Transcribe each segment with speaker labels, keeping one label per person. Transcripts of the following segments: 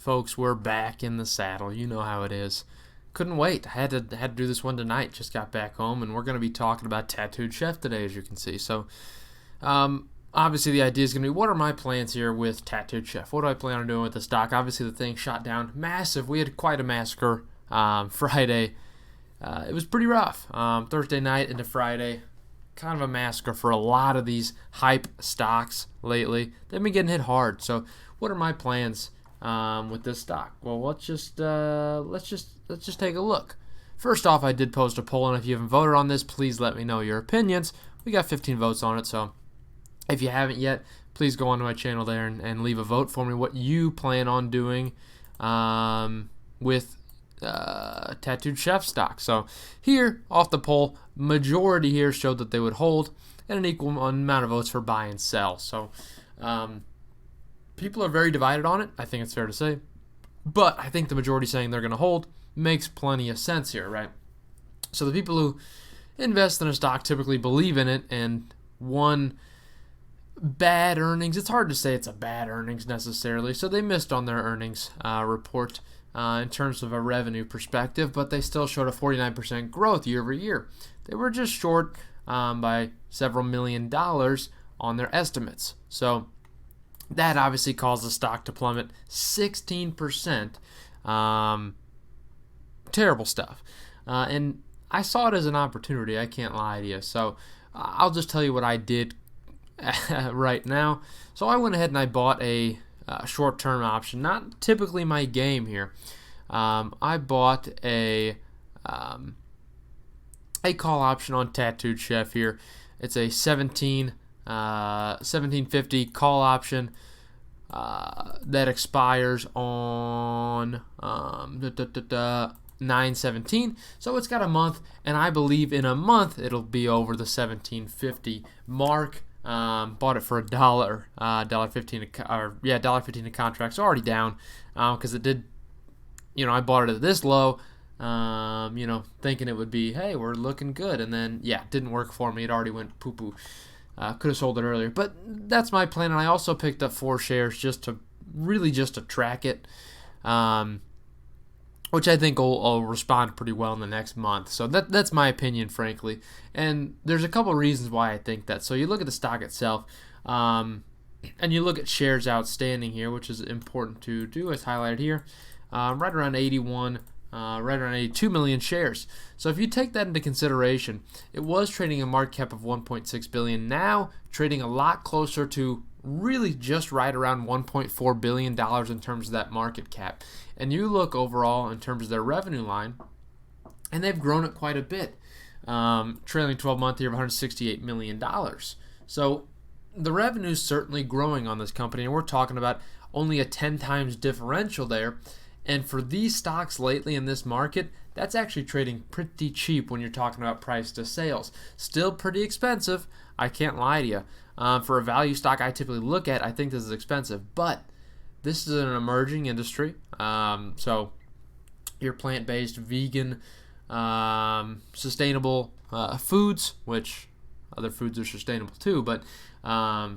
Speaker 1: folks, we're back in the saddle. You know how it is. Couldn't wait. I had to do this one tonight. Just got back home, and we're going to be talking about Tattooed Chef today, as you can see. So, obviously, the idea is going to be, what are my plans here with Tattooed Chef? What do I plan on doing with the stock? Obviously, the thing shot down massive. We had quite a massacre Friday. It was pretty rough. Thursday night into Friday, kind of a massacre for a lot of these hype stocks lately. They've been getting hit hard. So, what are my plans with this stock? Well, let's just take a look. First off, I did post a poll, and if you haven't voted on this, please let me know your opinions. We got 15 votes on it, so if you haven't yet, please go onto my channel there and leave a vote for me. What you plan on doing with Tattooed Chef stock. So here, off the poll, majority here showed that they would hold, and an equal amount of votes for buy and sell. So people are very divided on it, I think it's fair to say. But I think the majority saying they're going to hold makes plenty of sense here, right? So the people who invest in a stock typically believe in it, and one bad earnings, it's hard to say it's a bad earnings necessarily, so they missed on their earnings report in terms of a revenue perspective, but they still showed a 49% growth year over year. They were just short by several $1 million on their estimates. So that obviously caused the stock to plummet 16%. Terrible stuff. And I saw it as an opportunity, I can't lie to you. So I'll just tell you what I did right now. So I went ahead and I bought a short-term option. Not typically my game here. I bought a call option on Tattooed Chef here. It's a 1750 call option that expires on 9/17. So it's got a month, and I believe in a month it'll be over the 1750 mark. Bought it for $1.15 $1.15 a contract. So already down because it did. I bought it at this low. Thinking it would be, hey, we're looking good, and then it didn't work for me. It already went poo poo. Could have sold it earlier, but that's my plan. And I also picked up 4 shares just to track it, which I think will respond pretty well in the next month. So that's my opinion, frankly. And there's a couple reasons why I think that. So you look at the stock itself, and you look at shares outstanding here, which is important to do, as highlighted here, right around 81. Right around 82 million shares. So if you take that into consideration, it was trading a market cap of 1.6 billion. Now trading a lot closer to really just right around 1.4 billion dollars in terms of that market cap. And you look overall in terms of their revenue line, and they've grown it quite a bit. Trailing 12-month year of 168 million dollars. So the revenue is certainly growing on this company, and we're talking about only a 10 times differential there. And for these stocks lately in this market, that's actually trading pretty cheap when you're talking about price to sales. Still pretty expensive, I can't lie to you. For a value stock I typically look at, I think this is expensive. But this is an emerging industry. So your plant-based, vegan, sustainable foods, which other foods are sustainable too, but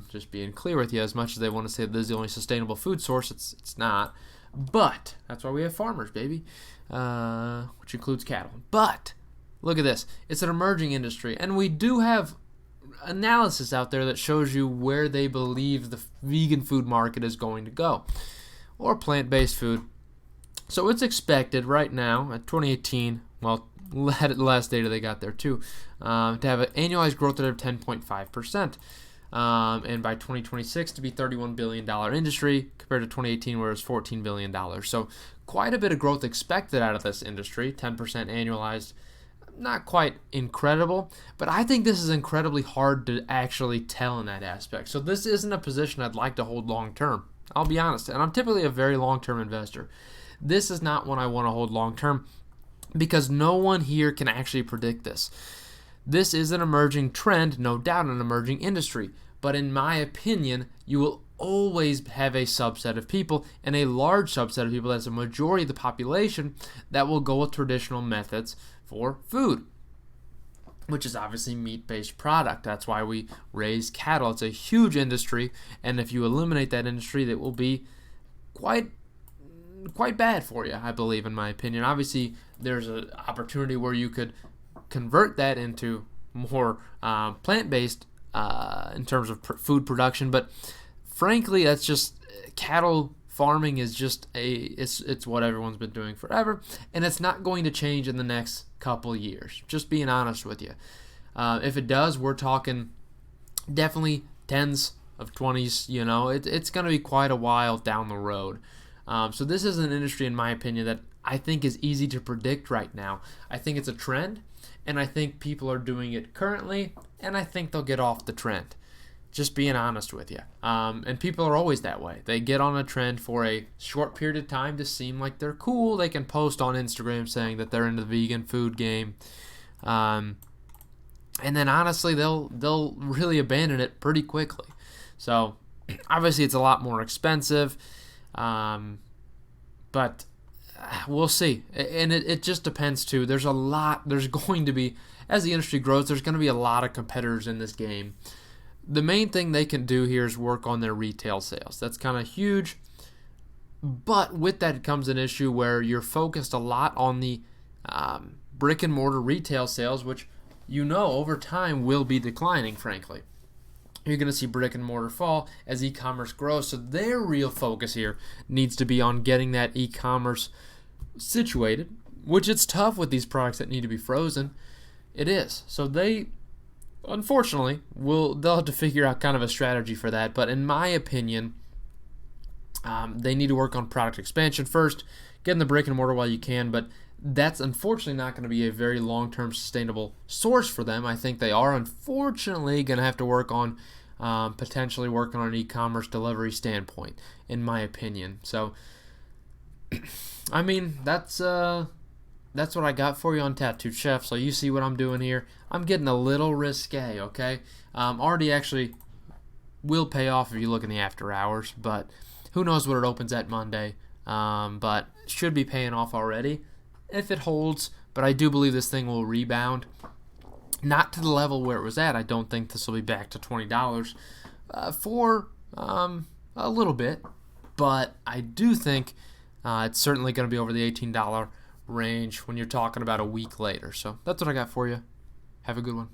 Speaker 1: just being clear with you, as much as they want to say that this is the only sustainable food source, it's not. But that's why we have farmers, baby, which includes cattle. But look at this. It's an emerging industry, and we do have analysis out there that shows you where they believe the vegan food market is going to go, or plant-based food. So it's expected right now at 2018, well, last data they got there too, to have an annualized growth rate of 10.5%. And by 2026 to be $31 billion industry compared to 2018 where it was $14 billion. So quite a bit of growth expected out of this industry, 10% annualized. Not quite incredible, but I think this is incredibly hard to actually tell in that aspect. So this isn't a position I'd like to hold long term. I'll be honest, and I'm typically a very long-term investor. This is not one I want to hold long term because no one here can actually predict this. This is an emerging trend, no doubt an emerging industry. But in my opinion, you will always have a subset of people, and a large subset of people, that's a majority of the population, that will go with traditional methods for food, which is obviously meat-based product. That's why we raise cattle. It's a huge industry, and if you eliminate that industry, that will be quite quite bad for you, I believe, in my opinion. Obviously, there's an opportunity where you could convert that into more plant-based in terms of food production, but frankly, that's just cattle farming is just it's what everyone's been doing forever, and it's not going to change in the next couple years. Just being honest with you. If it does, we're talking definitely tens of 20s. It's going to be quite a while down the road. So this is an industry, in my opinion, that I think is easy to predict right now. I think it's a trend, and I think people are doing it currently, and I think they'll get off the trend. Just being honest with you. And people are always that way. They get on a trend for a short period of time to seem like they're cool. They can post on Instagram saying that they're into the vegan food game. And then honestly, they'll really abandon it pretty quickly. So obviously it's a lot more expensive. But we'll see. And it just depends too. There's going to be, as the industry grows, there's going to be a lot of competitors in this game. The main thing they can do here is work on their retail sales. That's kind of huge. But with that comes an issue where you're focused a lot on the brick and mortar retail sales, which over time will be declining, frankly. You're going to see brick and mortar fall as e-commerce grows. So their real focus here needs to be on getting that e-commerce situated, which it's tough with these products that need to be frozen. It is. So unfortunately, they'll have to figure out kind of a strategy for that. But in my opinion, they need to work on product expansion first, get in the brick and mortar while you can. But that's unfortunately not going to be a very long-term sustainable source for them. I think they are unfortunately going to have to work on potentially working on an e-commerce delivery standpoint, in my opinion. So, I mean, that's what I got for you on Tattooed Chef. So you see what I'm doing here. I'm getting a little risque, okay? Already actually will pay off if you look in the after hours, but who knows what it opens at Monday. But should be paying off already if it holds. But I do believe this thing will rebound. Not to the level where it was at. I don't think this will be back to $20 for a little bit. But I do think it's certainly going to be over the $18 range when you're talking about a week later. So that's what I got for you. Have a good one.